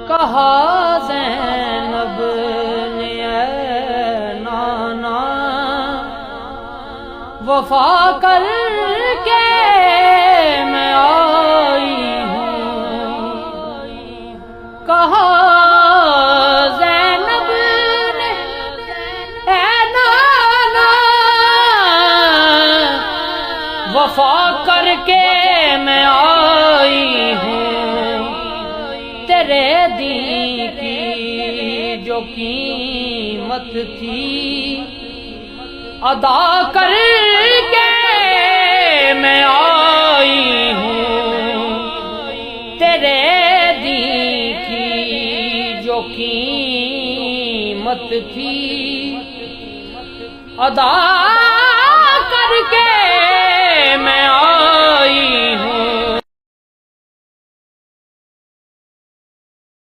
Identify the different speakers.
Speaker 1: کہا زینب نے اے نانا وفا کر کے میں آئی ہوں، کہا زینب نے اے نانا وفا کر کے میں آئی ہوں، تیرے دین کی جو قیمت تھی ادا کر کے میں آئی ہوں، تیرے دین کی جو قیمت تھی ادا کر کے میں آئی ہوں۔